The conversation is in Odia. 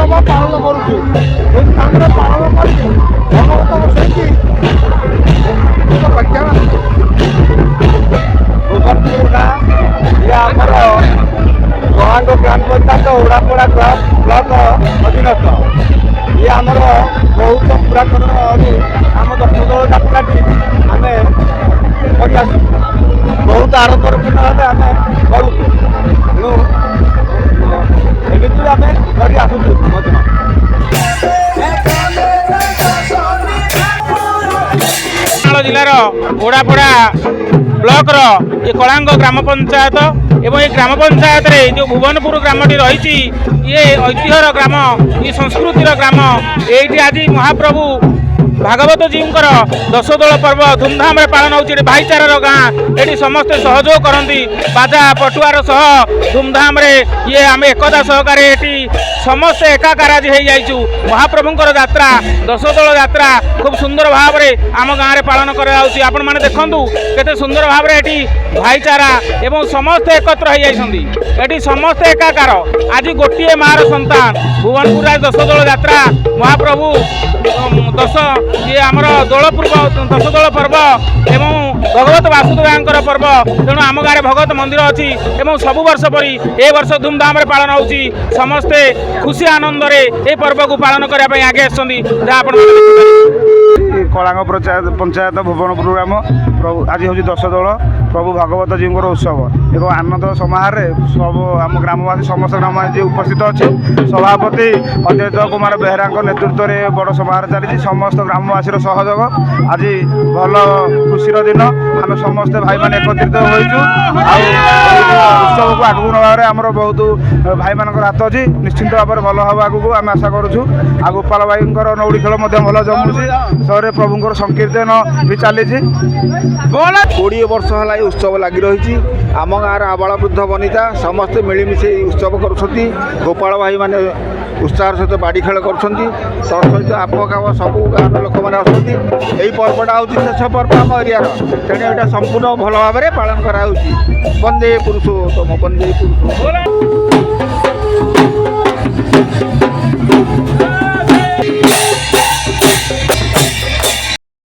बहुत आडम्बरपूर्ण भाव आम करूँ एमती आम कर आसुचु जिलार ओडापड़ा ब्लॉक ये कलांग ग्राम पंचायत एवं ये ग्राम पंचायत रे जो भुवनपुर ग्रामटी रही ये ऐतिह्यर ग्राम ये संस्कृतिर ग्राम ये आज महाप्रभु भागवत जी दशदोल पर्व धूमधाम रे पालन होची भाईचारार गाँ ये समस्ते सहयोग करती बाजा पटुआर सह धूमधाम रे ये आम एकता सहकारे ये समस्ते एकाकार आज हो जाइचु महाप्रभुंकर यात्रा दशदोल यात्रा खूब सुंदर भाव में आम गाँव में पालन कर मैंने देखूँ केते सुंदर भाव में ये भाईचारा एवं समस्ते एकत्र हो समस्ते एकाकार आज गोटे मार संतान भुवनपुर दशदोल यात्रा महाप्रभु ଦଶ ଇଏ ଆମର ଦୋଳ ପୂର୍ବ ଦଶ ଦୋଳ ପର୍ବ ଏବଂ ଭଗବତ ବାସୁଦେବାଙ୍କର ପର୍ବ। ତେଣୁ ଆମ ଗାଁରେ ଭଗବତ ମନ୍ଦିର ଅଛି ଏବଂ ସବୁ ବର୍ଷ ପରି ଏ ବର୍ଷ ଧୁମଧାମରେ ପାଳନ ହେଉଛି। ସମସ୍ତେ ଖୁସି ଆନନ୍ଦରେ ଏ ପର୍ବକୁ ପାଳନ କରିବା ପାଇଁ ଆଗେ ଆସିଛନ୍ତି, ଯାହା ଆପଣ କଳାଙ୍ଗ ପଞ୍ଚାୟତ ଭୁବନପୁର ଗ୍ରାମ ଆଜି ହେଉଛି ଦଶ ଦୋଳ ପ୍ରଭୁ ଭଗବତ ଜୀଉଙ୍କର ଉତ୍ସବ ଏବଂ ଆନନ୍ଦ ସମାରୋହରେ ସବୁ ଆମ ଗ୍ରାମବାସୀ ସମସ୍ତ ଗ୍ରାମବାସୀ ଉପସ୍ଥିତ ଅଛି। ସଭାପତି ଅଦ୍ୱୈତ କୁମାର ବେହେରାଙ୍କ ନେତୃତ୍ୱରେ ବଡ଼ ସମାରୋହ ଚାଲିଛି। ସମସ୍ତ ଗ୍ରାମବାସୀର ସହଯୋଗ ଆଜି ଭଲ ଖୁସିର ଦିନ। ଆମେ ସମସ୍ତେ ଭାଇମାନେ ଏକତ୍ରିତ ହୋଇଛୁ। ଆଉ ଉତ୍ସବକୁ ଆଗକୁ ନେବାରେ ଆମର ବହୁତ ଭାଇମାନଙ୍କର ହାତ ଅଛି। ନିଶ୍ଚିନ୍ତ ଭାବରେ ଭଲ ହେବ ଆଗକୁ ଆମେ ଆଶା କରୁଛୁ। ଆଉ ଗୋପାଳ ଭାଇଙ୍କର ନୌଡ଼ି ଖେଳ ମଧ୍ୟ ଭଲ ଜମୁଛି। ସହରରେ ପ୍ରଭୁଙ୍କର ସଂକୀର୍ତ୍ତନ ବି ଚାଲିଛି। 20 ବର୍ଷ ହେଲା এই উৎসব লাগি রয়েছে। আম গাঁর আবাଳ বৃদ্ধ বনিতা ସମସ୍ତେ ମିଳିମିଶି এই উৎসব କରୁଛନ୍ତି। ଗୋପାଳ ଭାଇମାନେ ଉତ୍ସାହର ସହିତ ବାଡ଼ି ଖେଳ କରୁଛନ୍ତି। ତୋର ସହିତ ଆପ କାମ ସବୁ ଗାଁର ଲୋକମାନେ ଆସୁଛନ୍ତି। ଏହି ପର୍ବଟା ହେଉଛି ଶେଷ ପର୍ବ ଆମ ଏରିଆର, ତେଣୁ ଏଇଟା ସମ୍ପୂର୍ଣ୍ଣ ଭଲ ଭାବରେ ପାଳନ କରାହେଉଛି। ବନ୍ଦେ ପୁରୁଷୋତ୍ତମ ବନ୍ଦେ ପୁରୁଷୋତ୍ତମ।